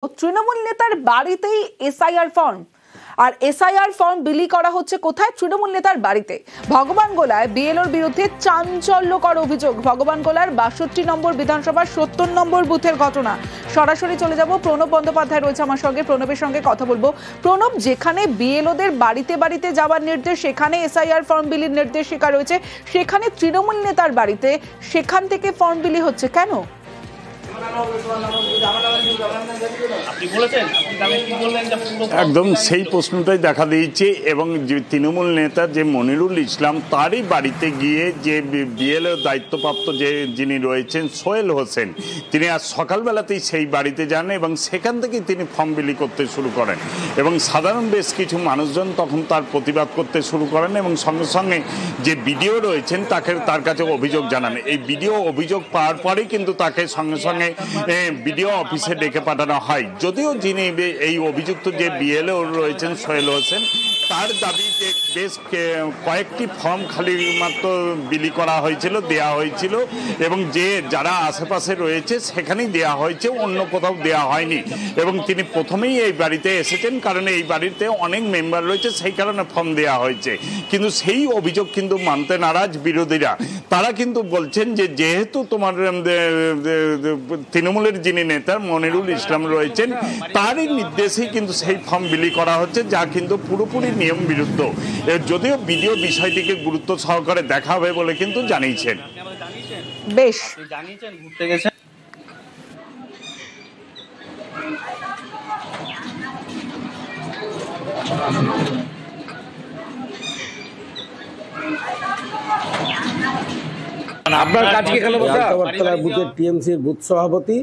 তৃণমূল নেতার বাড়িতেই SIR form আর SIR form বিলি করা হচ্ছে কোথায়? তৃণমূল নেতার বাড়িতে। ভগবানগোলায় বিএলওর বিরুদ্ধে চাঞ্চল্যকর অভিযোগ। ভগবানগোলার ৬২ নম্বর বিধানসভার ৭০ নম্বর বুথের ঘটনা। সরাসরি চলে যাব, প্রণব বন্দ্যোপাধ্যায় রয়েছে আমার সঙ্গে, প্রণবের সঙ্গে কথা বলবো। প্রণব, যেখানে বিএলওদের বাড়িতে বাড়িতে যাওয়ার নির্দেশ, সেখানে এসআইআর ফর্ম বিলির নির্দেশিকা রয়েছে, সেখানে তৃণমূল নেতার বাড়িতে সেখান থেকে ফর্ম বিলি হচ্ছে কেন? একদম সেই প্রশ্নটাই দেখা দিয়েছে এবং যে তৃণমূল নেতা যে মনিরুল ইসলাম, তারই বাড়িতে গিয়ে যে বিএলও দায়িত্বপ্রাপ্ত যিনি রয়েছেন সোহেল হোসেন, তিনি আজ সকালবেলাতেই সেই বাড়িতে যান এবং সেখান থেকেই তিনি ফর্ম বিলি করতে শুরু করেন এবং সাধারণ বেশ কিছু মানুষজন তখন তার প্রতিবাদ করতে শুরু করেন এবং সঙ্গে সঙ্গে যে বিডিও রয়েছেন তার কাছে অভিযোগ জানান। এই বিডিও অভিযোগ পাওয়ার পরেই কিন্তু তাকে সঙ্গে সঙ্গে বিডিও অফিসে ডেকে পাঠানো হয়। যদিও যিনি এই অভিযুক্ত যে বিএলও রয়েছেন সোহেল হোসেন, তার দাবি যে বেশ কয়েকটি ফর্ম খালি মাত্র বিলি করা হয়েছিল, দেওয়া হয়েছিল এবং যে যারা আশেপাশে রয়েছে সেখানেই দেওয়া হয়েছে, অন্য কোথাও দেওয়া হয়নি। এবং তিনি প্রথমেই এই বাড়িতে এসেছেন কারণ এই বাড়িতে অনেক মেম্বার রয়েছে, সেই কারণে ফর্ম দেওয়া হয়েছে। কিন্তু সেই অভিযোগ কিন্তু মানতে নারাজ বিরোধীরা। তারা কিন্তু বলছেন যে যেহেতু তোমার তৃণমূলের যিনি নেতা মনিরুল ইসলাম রয়েছেন, তারই নির্দেশেই কিন্তু সেই ফর্ম বিলি করা হচ্ছে, যা কিন্তু পুরোপুরি নিয়ম বিরুদ্ধ। যদিও বিডিও বিষয়টিকে গুরুত্ব সহকারে দেখা হবে বলে কিন্তু জানিয়েছেন। বেশ, ঘুরতে গেছেন। আপনার কাছে এখানে বুথের টিএমসির বুথ সভাপতি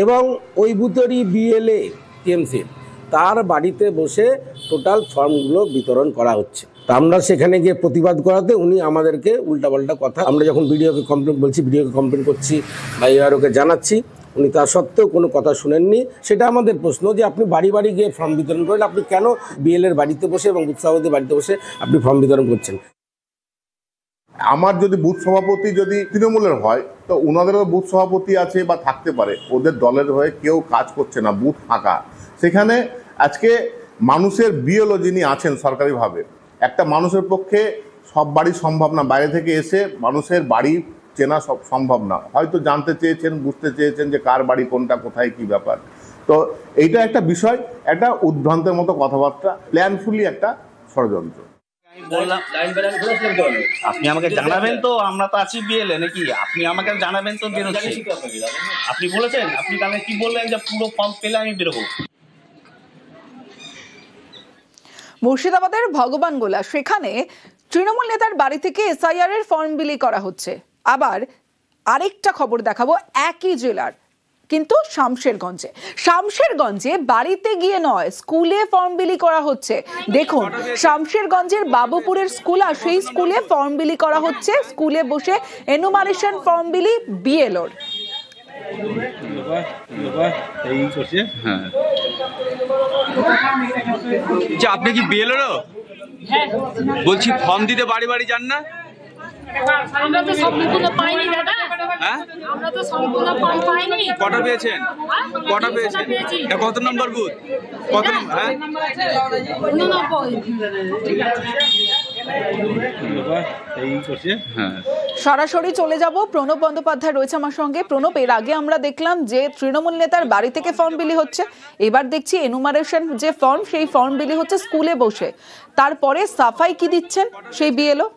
এবং ওই বুথেরই বিএলএ টিএমসির, তার বাড়িতে বসে টোটাল ফর্মগুলো বিতরণ করা হচ্ছে। তা আমরা সেখানে গিয়ে প্রতিবাদ করাতে উনি আমাদেরকে উল্টাপাল্টা কথা, আমরা যখন বিডিওকে কমপ্লেন বলছি, বিডিওকে কমপ্লেন করছি বা এআরওকে জানাচ্ছি, উনি তা সত্ত্বেও কোনো কথা শুনেননি। সেটা আমাদের প্রশ্ন যে আপনি বাড়ি বাড়ি গিয়ে ফর্ম বিতরণ করেন, আপনি কেন বিএলএর বাড়িতে বসে এবং বুথ সভাপতির বাড়িতে বসে আপনি ফর্ম বিতরণ করছেন? আমার যদি বুথ সভাপতি যদি তৃণমূলের হয়, তো ওনাদেরও বুথ সভাপতি আছে বা থাকতে পারে, ওদের দলের হয়ে কেউ কাজ করছে না, বুথ ফাঁকা। সেখানে আজকে মানুষের বিএলও যিনি আছেন সরকারিভাবে, একটা মানুষের পক্ষে সব বাড়ি সম্ভব না, বাইরে থেকে এসে মানুষের বাড়ি চেনা সব সম্ভব না। হয়তো জানতে চেয়েছেন, বুঝতে চেয়েছেন যে কার বাড়ি কোনটা, কোথায় কি ব্যাপার। তো এইটা একটা বিষয়, একটা উদ্ভ্রান্তের মতো কথাবার্তা, প্ল্যানফুলি একটা ষড়যন্ত্র। আপনি আমাকে জানাবেন তো, আমরা তো আছি বিএলএ নাকি, আপনি আমাকে জানাবেন তো বেরোচ্ছি। আপনি বলেছেন, আপনি তাহলে কি বললেন যে পুরো ফর্ম পেলে আমি বেরোবো? মুর্শিদাবাদের ভগবানগোলা, সেখানে তৃণমূল নেতার বাড়ি থেকে এসআইআর এর ফর্ম বিলি করা হচ্ছে। আবার আরেকটা খবর দেখাবো, একই জেলার কিন্তু শামশেরগঞ্জে বাড়িতে গিয়ে নয়, স্কুলে ফর্ম বিলি করা হচ্ছে। দেখুন, শামশেরগঞ্জের বাবুপুরের স্কুল, আর সেই স্কুলে ফর্ম বিলি করা হচ্ছে। স্কুলে বসে এনুমারেশন ফর্ম বিলি বিএলওর। আপনি কি বিএলও? বলছি ফর্ম দিতে বাড়ি বাড়ি যান না? আমরা তো সম্পূর্ণ পাইনি দাদা। হ্যাঁ, আমরা তো সম্পূর্ণ ফর্ম পাইনি। কটা পেয়েছেন? কটা পেয়েছেন? এটা কত নম্বর বুথ? কত নম্বর? হ্যাঁ, 89। সরাসরি চলে যাব, প্রণব বন্দ্যোপাধ্যায় রয়েছে আমার সঙ্গে। প্রণব, এর আগে আমরা দেখলাম যে তৃণমূল নেতার বাড়ি থেকে ফর্ম বিলি হচ্ছে, এবার দেখছি এনুমারেশন যে ফর্ম, সেই ফর্ম বিলি হচ্ছে স্কুলে বসে। তারপরে সাফাই কি দিচ্ছেন সেই বিএলও?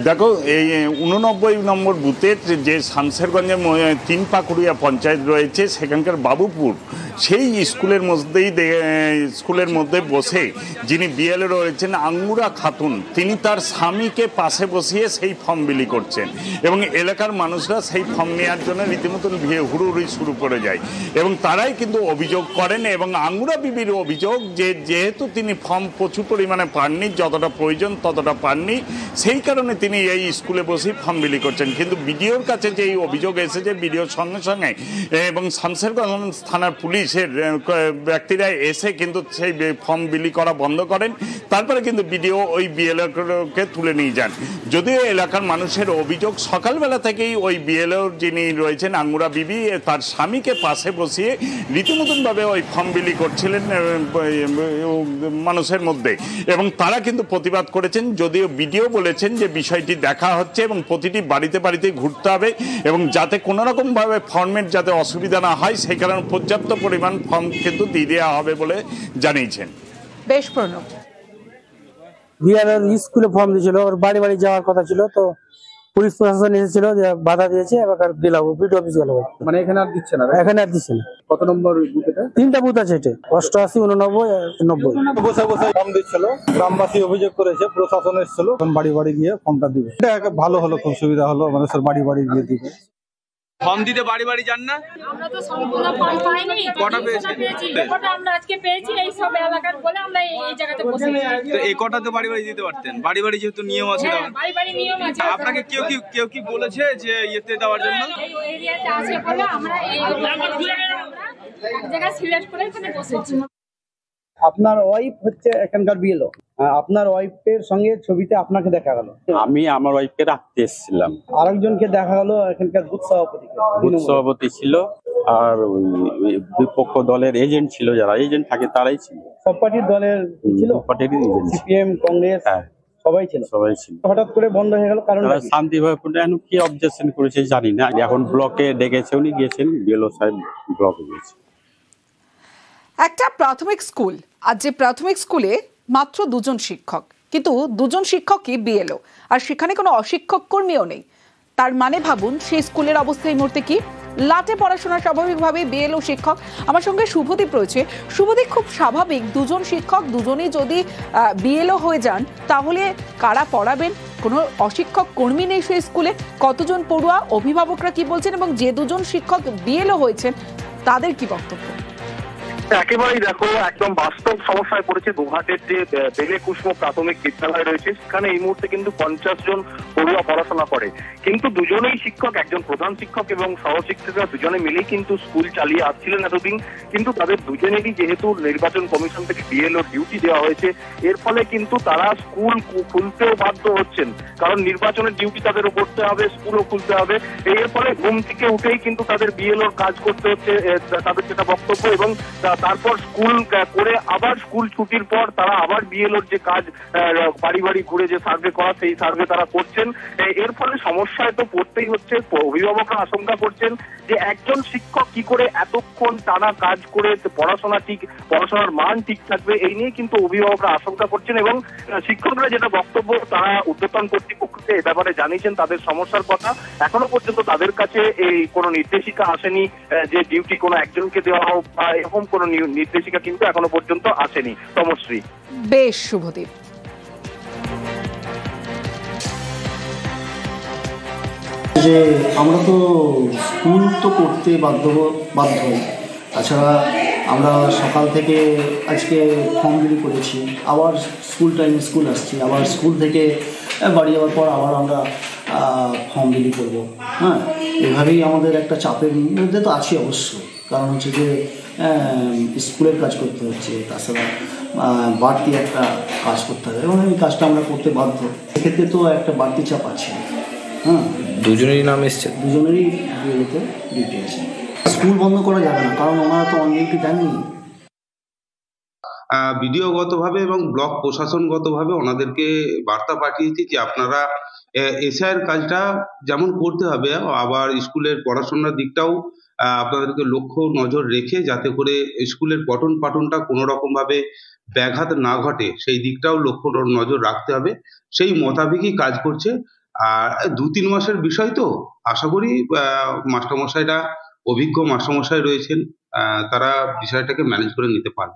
দেখো, এই 89 নম্বর বুথের যে শামশেরগঞ্জের 3 পাকুড়িয়া পঞ্চায়েত রয়েছে, সেখানকার বাবুপুর, সেই স্কুলের মধ্যে বসে যিনি বিএলও রয়েছেন আঙ্গুরা খাতুন, তিনি তার স্বামীকে পাশে বসিয়ে সেই ফর্ম বিলি করছেন এবং এলাকার মানুষরা সেই ফর্ম নেওয়ার জন্য রীতিমতন হুড়োহুড়ি শুরু করে যায় এবং তারাই কিন্তু অভিযোগ করেন। এবং আঙ্গুরা বিবির অভিযোগ যে যেহেতু তিনি ফর্ম প্রচুর পরিমাণে পাননি, যতটা প্রয়োজন ততটা পাননি, সেই কারণে তিনি এই স্কুলে বসেই ফর্ম বিলি করছেন, কিন্তু বিডিওর কাছে যে এই অভিযোগ এসেছে, বিডিওর সঙ্গে সঙ্গে এবং শামশেরগঞ্জ থানার পুলিশের ব্যক্তিরা এসে কিন্তু সেই ফর্ম বিলি করা বন্ধ করেন। তারপরে কিন্তু বিডিও ওই বিএলওকে তুলে নিয়ে যান। যদিও এলাকার মানুষের অভিযোগ, সকালবেলা থেকেই ওই বিএলও যিনি রয়েছেন আঙ্গুরা বিবি তার স্বামীকে পাশে বসিয়ে রীতিমতনভাবে ওই ফর্ম বিলি করছিলেন মানুষের মধ্যে, এবং তারা কিন্তু প্রতিবাদ করেছেন। যদিও বিডিও বলেছেন যে বিষয়টি দেখা হচ্ছে এবং প্রতিটি বাড়িতে বাড়িতে ঘুরতে হবে এবং যাতে কোনো রকমভাবে ফর্মের যাতে অসুবিধা না হয় সেই কারণে পর্যাপ্ত পরিমাণ ফর্ম কিন্তু দিয়ে দেওয়া হবে বলে জানিয়েছেন। বেশ প্রণব, বিয়ারের স্কুলে ফর্ম দিয়েছিল, ওর বাড়ি বাড়ি যাওয়ার কথা ছিল, তো পুলিশ প্রশাসন এসেছিল, যে বাধা দিয়েছে, এবার দিলাম বিডিও অফিস গেল। মানে এখানে আর দিচ্ছে না? এখানে আর দিচ্ছে না। কত নম্বর বুথ এটা? 3টা বুথ আছে, এটা 88, 89, 90। বসে বসে ফর্ম দিচ্ছিল, গ্রামবাসী অভিযোগ করেছে, প্রশাসন এসেছিল, বাড়ি বাড়ি গিয়ে ফর্মটা দিবে। এটা ভালো হলো, খুব সুবিধা হলো, মানুষের বাড়ি বাড়ি গিয়ে দিবে। ফর্ম দিতে বাড়ি বাড়ি যান না? আমরা তো সম্পূর্ণ ফর্ম পাইনি। কটা পেয়েছি? কটা আমরা আজকে পেয়েছি, এই সব এলাকার বলে আমরা এই জায়গাতে বসে আছি। তো এই কটাতে বাড়ি বাড়ি দিতে পারতেন? বাড়ি বাড়ি যেহেতু নিয়ম আছে। হ্যাঁ, বাড়ি বাড়ি নিয়ম আছে। আপনাকে কেউ কি বলেছে যে ইয়েতে দেওয়ার জন্য? এই এরিয়াতে আছে বলে আমরা এই এক জায়গায় সিলেক্ট করে এখানে বসেছি। আপনার ওয়াইফ হচ্ছে এখানকার বিএলও, আপনার ওয়াইফের সঙ্গে ছবিতে আপনাকে দেখা গেল। আমি আমার ওয়াইফকে রাখতে এসেছিলাম। আরেকজনকে দেখা গেল এখানকার বুথ সভাপতি। বুথ সভাপতি ছিল, আর ওই বিপক্ষ দলের এজেন্ট ছিল, যারা এজেন্ট থাকে তারাই ছিল। সব পার্টির দলের ছিল, পার্টিরই এজেন্ট, সিপিএম, কংগ্রেস, সবাই ছিল। হঠাৎ করে বন্ধ হয়ে গেল, কারণ শান্তিভাবে এখন কি অবজেকশন করেছে জানি না। এখন ব্লকে ডেকেছে, উনি গিয়েছেন, বিএলও সাহেব ব্লকে গিয়েছে। একটা প্রাথমিক স্কুল, আর যে প্রাথমিক স্কুলে মাত্র 2জন শিক্ষক, কিন্তু 2জন শিক্ষকই বিএলও, আর সেখানে কোনো অশিক্ষক কর্মীও নেই। তার মানে ভাবুন সেই স্কুলের অবস্থা এই মুহূর্তে কি। লাটে পড়াশোনা স্বাভাবিকভাবে বিএলও শিক্ষক। আমার সঙ্গে শুভদীপ রয়েছে। শুভদীপ, খুব স্বাভাবিক 2জন শিক্ষক দুজনেই যদি বিএলও হয়ে যান তাহলে কারা পড়াবেন? কোনো অশিক্ষক কর্মী নেই সেই স্কুলে। কতজন পড়ুয়া, অভিভাবকরা কি বলছেন, এবং যে 2জন শিক্ষক বিএলও হয়েছেন তাদের কি বক্তব্য? একেবারেই দেখো, একদম বাস্তব সমস্যায় পড়েছে গোঘাটের যে বেলে কুসুম প্রাথমিক বিদ্যালয় রয়েছে, সেখানে এই মুহূর্তে কিন্তু 50 জন পড়ুয়া পড়াশোনা করে, কিন্তু দুজনেই শিক্ষক, একজন প্রধান শিক্ষক এবং সহশিক্ষকরা দুজনে মিলেই কিন্তু স্কুল চালিয়ে আসছিলেন এতদিন। কিন্তু তাদের দুজনেরই যেহেতু নির্বাচন কমিশন থেকে বিএলও ডিউটি দেওয়া হয়েছে, এর ফলে কিন্তু তারা স্কুল খুলতেও বাধ্য হচ্ছেন, কারণ নির্বাচনের ডিউটি তাদেরও করতে হবে, স্কুলও খুলতে হবে। এর ফলে ঘুম থেকে উঠেই কিন্তু তাদের বিএলওর কাজ করতে হচ্ছে, তাদের যেটা বক্তব্য। এবং তারপর স্কুল করে আবার স্কুল ছুটির পর তারা আবার বিএলওর যে কাজ, বাড়ি বাড়ি ঘুরে যে সার্ভে করা, সেই সার্ভে তারা করছেন। এর ফলে সমস্যায় তো পড়তেই হচ্ছে। অভিভাবকরা আশঙ্কা করছেন যে একজন শিক্ষক কি করে এতক্ষণ টানা কাজ করে পড়াশোনার মান ঠিক থাকবে, এই নিয়ে কিন্তু অভিভাবকরা আশঙ্কা করছেন। এবং শিক্ষকরা যেটা বক্তব্য, তারা ঊর্ধ্বতন কর্তৃপক্ষকে এ ব্যাপারে জানিয়েছেন তাদের সমস্যার কথা। এখনো পর্যন্ত তাদের কাছে এই কোনো নির্দেশিকা আসেনি যে ডিউটি কোনো একজনকে দেওয়া হোক, বা এরকম কোনো নির্দেশিকা কিন্তু এখনো পর্যন্ত আসেনি। তমশ্রী। বেশ শুভদীপ। যে আমরা তো স্কুল তো করতে বাধ্য, তাছাড়া আমরা সকাল থেকে আজকে ফর্ম বিলি করেছি, আবার স্কুল টাইমে স্কুল আসছি, আবার স্কুল থেকে বাড়ি যাওয়ার পর আবার আমরা ফর্ম বিলি করবো। হ্যাঁ, এভাবেই আমাদের একটা চাপের মধ্যে তো আছি অবশ্যই, কারণ হচ্ছে যে স্কুলের কাজ করতে হচ্ছে, তাছাড়া বাড়তি একটা কাজ করতে হবে, এবং এই কাজটা আমরা করতে বাধ্য। সেক্ষেত্রে তো একটা বাড়তি চাপ আছে। হ্যাঁ, দুজনেরই নাম এসছে, দুজনেরই বিএলওতে ডিউটি আছে। স্কুল বন্ধ করা যাবে না, কারণ ওনারা তো অন ডিউটি দেননি। ভিডিওগতভাবে এবং ব্লক প্রশাসনগতভাবে ওনাদেরকে বার্তা পাঠিয়েছি যে আপনারা এসআইয়ের কাজটা যেমন করতে হবে, আবার স্কুলের পড়াশোনার দিকটাও আপনাদেরকে লক্ষ্য নজর রেখে যাতে করে স্কুলের পঠন পাঠনটা কোনো রকম ভাবে ব্যাঘাত না ঘটে, সেই দিকটাও লক্ষ্য নজর রাখতে হবে। সেই মোতাবেকই কাজ করছে। আর 2-3 মাসের বিষয় তো, আশা করি মাস্টারমশাইরা, অভিজ্ঞ মাস্টারমশাই রয়েছেন, তারা বিষয়টাকে ম্যানেজ করে নিতে পারবে।